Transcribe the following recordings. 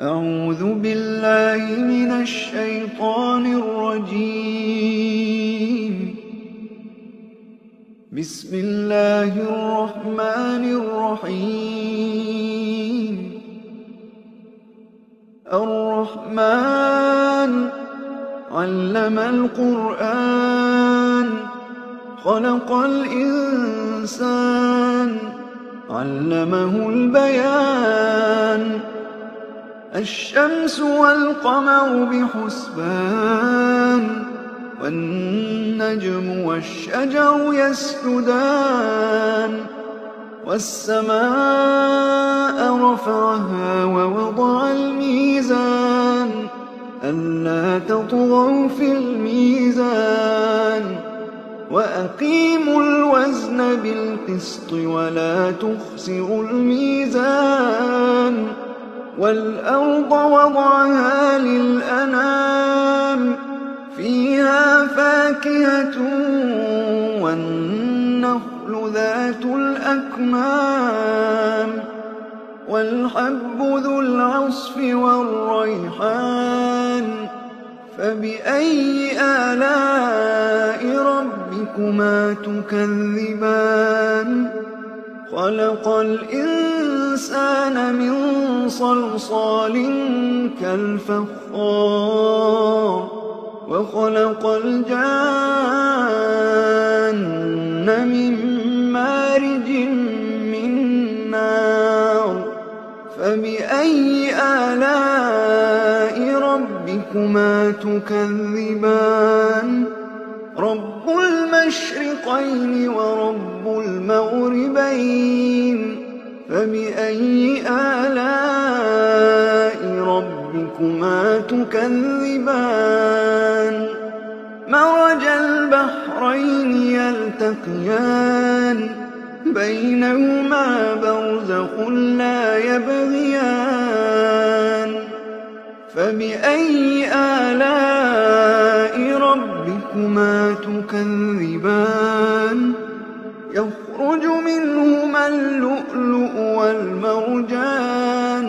أعوذ بالله من الشيطان الرجيم. بسم الله الرحمن الرحيم. الرحمن علم القرآن خلق الإنسان علمه البيان. الشمس والقمر بحسبان والنجم والشجر يسجدان. والسماء رفعها ووضع الميزان ألا تطغوا في الميزان وأقيموا الوزن بالقسط ولا تخسروا الميزان. والأرض وضعها للأنام فيها فاكهة والنخل ذات الأكمام والحب ذو العصف والريحان. فبأي آلاء ربكما تكذبان؟ خلق الإنسان من صلصال كالفخار وخلق الجان من مارج من نار. فبأي آلاء ربكما تكذبان؟ رب المشرقين ورب المغربين. فبأي آلاء ربكما تكذبان؟ مرج البحرين يلتقيان بينهما برزخ لا يبغيان. فبأي آلاء ربكما تكذبان؟ يخرج منهما اللؤلؤ والمرجان.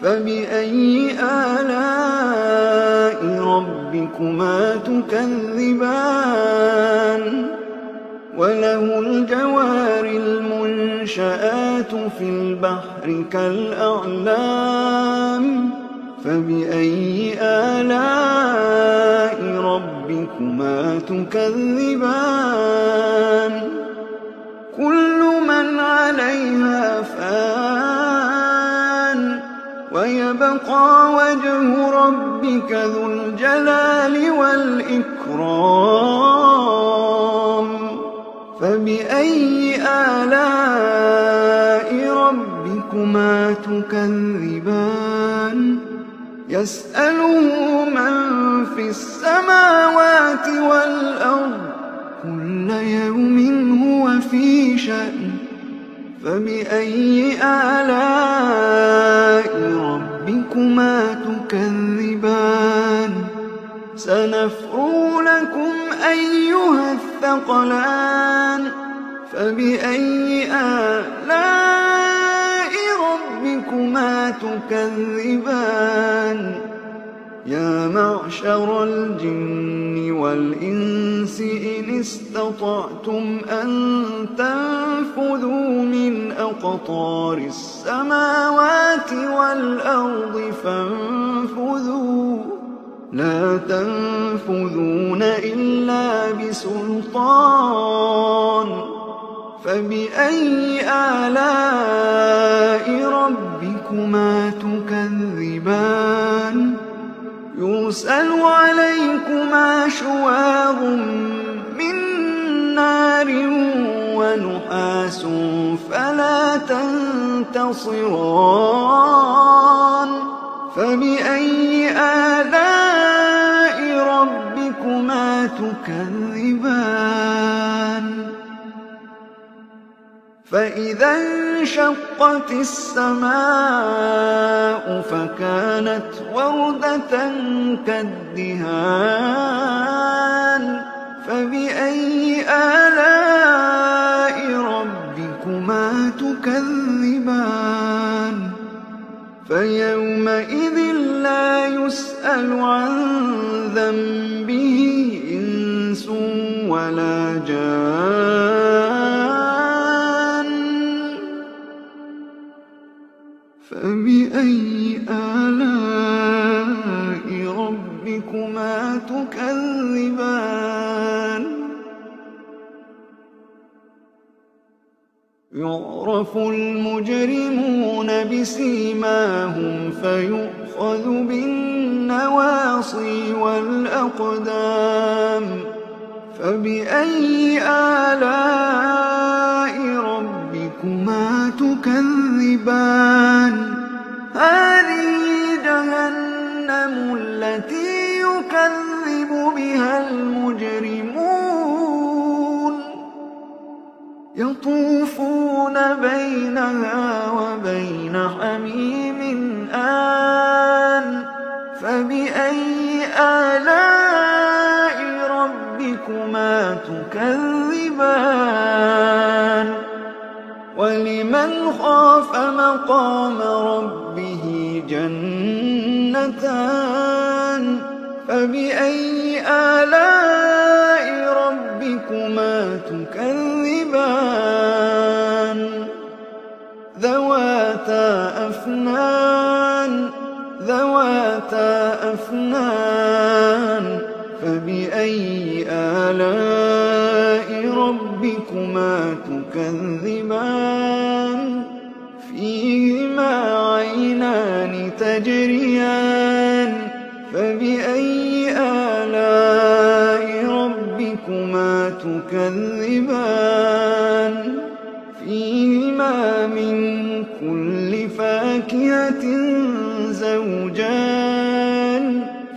فبأي آلاء ربكما تكذبان؟ وله الجوار المنشآت في البحر كالأعلام. فبأي آلاء ربكما تكذبان؟ كل من عليها فان ويبقى وجه ربك ذو الجلال والإكرام. فبأي آلاء ربكما تكذبان؟ يسأله من في السماوات والأرض كل يوم هو في شأن. فبأي آلاء ربكما تكذبان؟ سنفرغ لكم أيها الثقلان. فبأي آلاء ربكما تكذبان؟ يا معشر الجن والإنس إن استطعتم أن تنفذوا من أقطار السماوات والأرض فانفذوا لا تنفذون إلا بسلطان. فبأي آلاء ربكما تكذبان؟ يرسل عليكما شواظ من نار ونحاس فلا تنتصران. فبأي آلاء ربكما تكذبان؟ فإذا انشقت السماء فكانت وردة كالدهان. فبأي آلاء ربكما تكذبان؟ فيومئذ يسأل عن ذنبه إنس ولا جان فبأي آلاء ربكما تكذبان يعرف المجرمون بسيماهم فيؤخذ بالنواصي والأقدام فبأي آلاء ربكما تكذبان هذه جهنم التي يكذب بها المجرمون يطوفون بينها وبين حميم آن فبأي آلاء ربكما تكذبان ولمن خاف مقام ربه جنتان فبأي آلاء ربكما تكذبان ذواتا أفنان فبأي آلاء ربكما تكذبان فيهما عينان تجريان فبأي آلاء ربكما تكذبان فيهما من كل فاكهة زوجان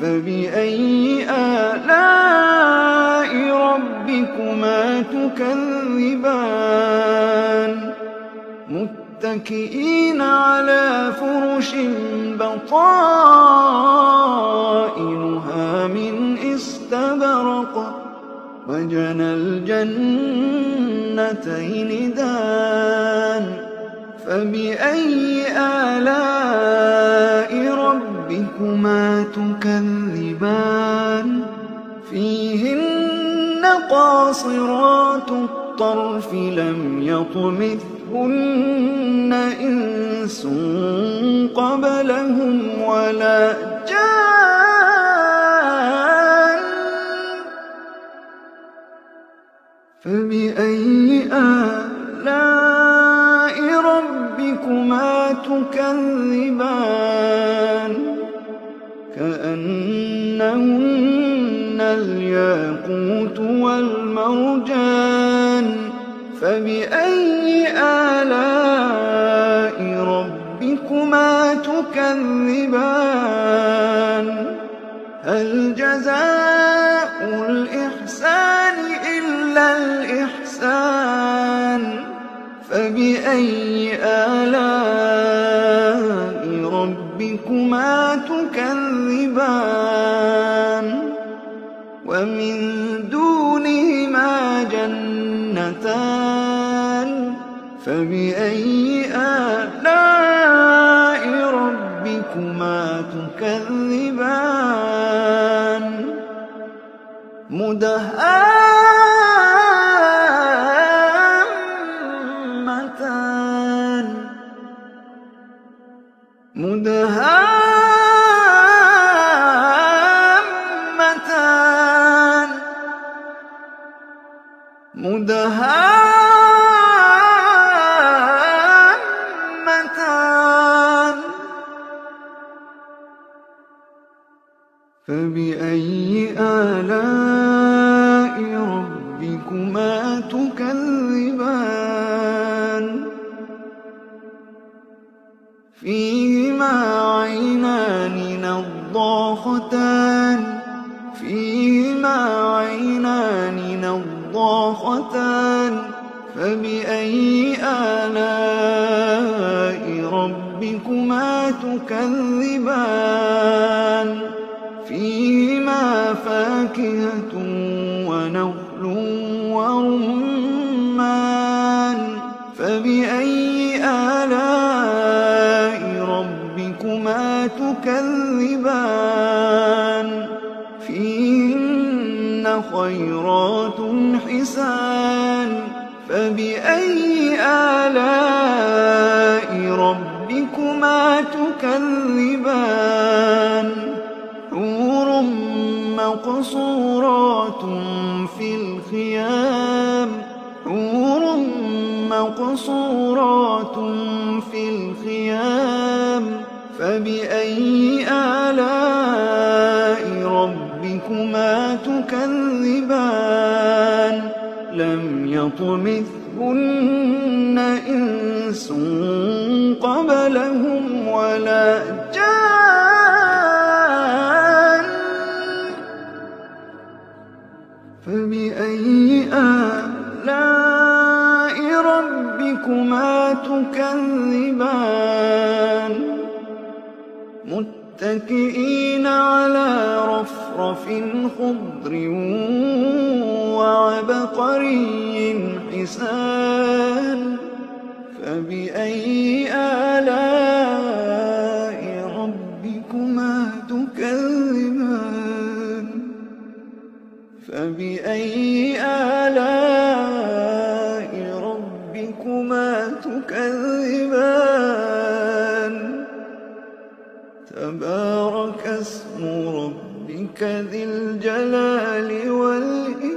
فبأي آلاء ربكما تكذبان متكئين على فرش بطائنها من استبرق وجنى الجنتين دان فبأي آلاء ربكما تكذبان فيهن قاصرات الطرف لم يطمثهن إنس قبلهم ولا جان فبأي آلاء ربكما تكذبان كأنهن الياقوت والمرجان فبأي آلاء ربكما تكذبان هل جزاء الإحسان إلا الإحسان فبأي آلاء ربكما تكذبان ومن دونهما جنتان فبأي آلاء ربكما تكذبان مدهامتان فبأي آلاء ربكما تكذبان فيهما عينان نضاختان فبأي آلاء ربكما تكذبان فيهما فاكهة ونخل ورمان فبأي آلاء ربكما تكذبان تكذبان فيهن خيرات حسان فبأي آلاء ربكما تكذبان حور مقصورات في الخيام حور مقصورات في الخيام فبأي آلاء ربكما تكذبان لم يطمثهن إنس قبلهم ولا جان فبأي آلاء ربكما تكذبان متكئين على رفرف خضر وعبقري حسان فبأي آلاء ربكما تكذبان فبأي آلاء ربكما تكذبان تبارك اسم ربك ذي الجلال والإكرام